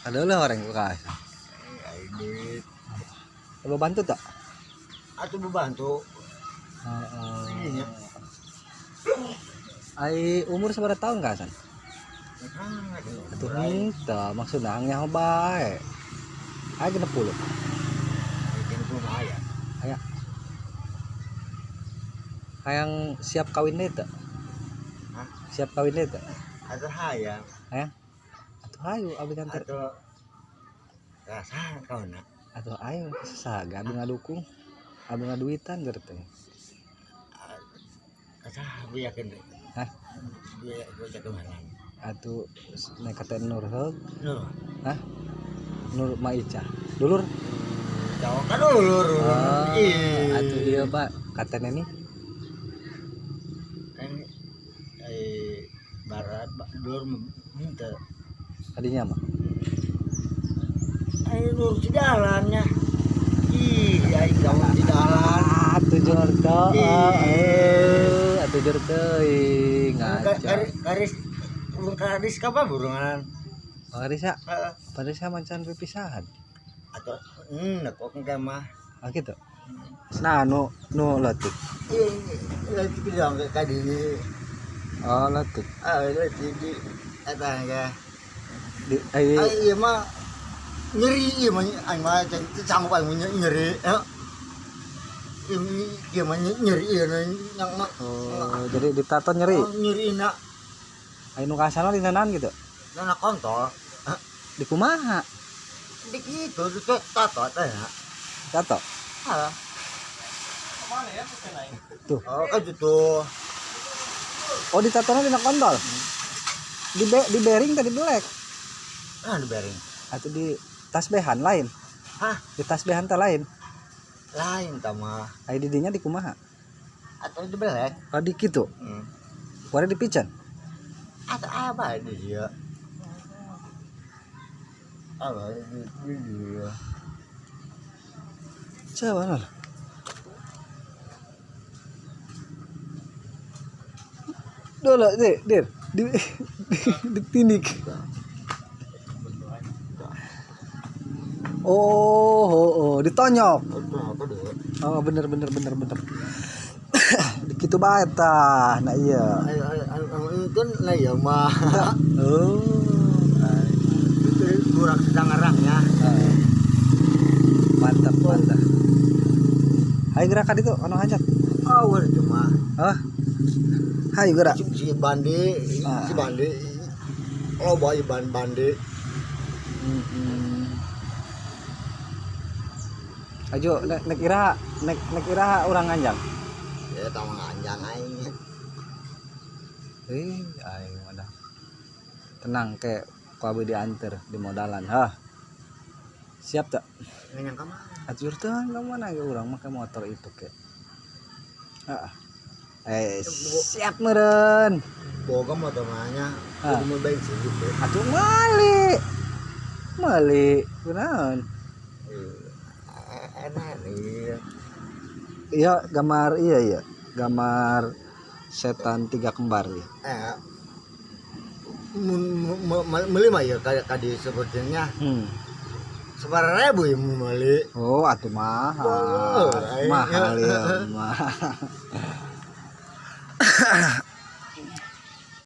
Ada lah orang bekas. Duit. Coba bantu tak? Atau membantu. Iya. Ai umur seberapa tahun kah san? Atuh henteu maksudna angnya bae. Ai 60. Aya. Hayang siap kawin deui teu? Hah? Siap kawin deui teu? Atau hayang. Hayang? Atuh hayu abdi kantor. Atau rasa kau nak. Atuh ayo saga abdi ngadukung. Abdi ngaduitan geureut teh. Asa gue yakin deh. Hah? Gue jaga mana? Atuh nek kata Nur heug. Nur. Hah? Nur Maica. Dulur. Jauh kan dulur. Iya. Atuh dia Pak katanya nih. Barat dulur minta. Tadinya mah. Nur di jalannya. Ih, ai jauh di jalan. Atuh jor teu. Atuh jor teuing. Garis burung garis apa burungan? Parisa. Parisa mancan pipisahan. Atau nekok enggak mah. Ah gitu. Nah nu leutik. Lagi bilang ke tadi. Oh leutik. Lagi di eta ya. Di ai Iya mah nyeri mah aing mah sanggup aing nyeri. Ini mah nyeri yang mah. oh jadi ditato nyeri. Nyeri nak. Ai nu kasana dinanan gitu. Nak kontol. Di kumaha? Dik itu tato teh ya. Tato. Ah. Tuh. Oh kan gitu. Oh ditatona dina kontol. Di bearing tadi black. Di bearing. Atau di tasbehan lain. Hah? Di tasbehan teh lain. Lain tama. Ai di dinya di kumaha? Atau di belek. Oh di kitu. Wara di pican. Atau apa di dia? Apa di dia? Coba lah. Dola dir di tindik. Oh, ditonyok. Oh, bener. Di kitu bae tah. Nah iya. Itu lah ya mah. Oh. Itu kurang sangarangnya. Mantap. Hai gerakan itu ono hajat. Oh, cuma. Hah? Hai gerak. Si Bandi. Oh, boy Bandi. Ajo nek iraha urang nganjang. Ya tahu nganjang aing. Aing mah tenang ke ku abdi dianter di modalan. Hah. Siap tak? Nganjang ka mah. Atur teh ka mana ge urang make motor itu ke. Heeh. Siap meureun. Boga motor mahnya. Kudu mau bensin gitu. Atuh meuli. Kunaon? Enak nih. Iya gambar iya. Gambar setan 3 kembar ya. Meuli mah ya kadi sebutnya. 9.000 ya meuli. Oh, atuh mahal. Mahal ya mah.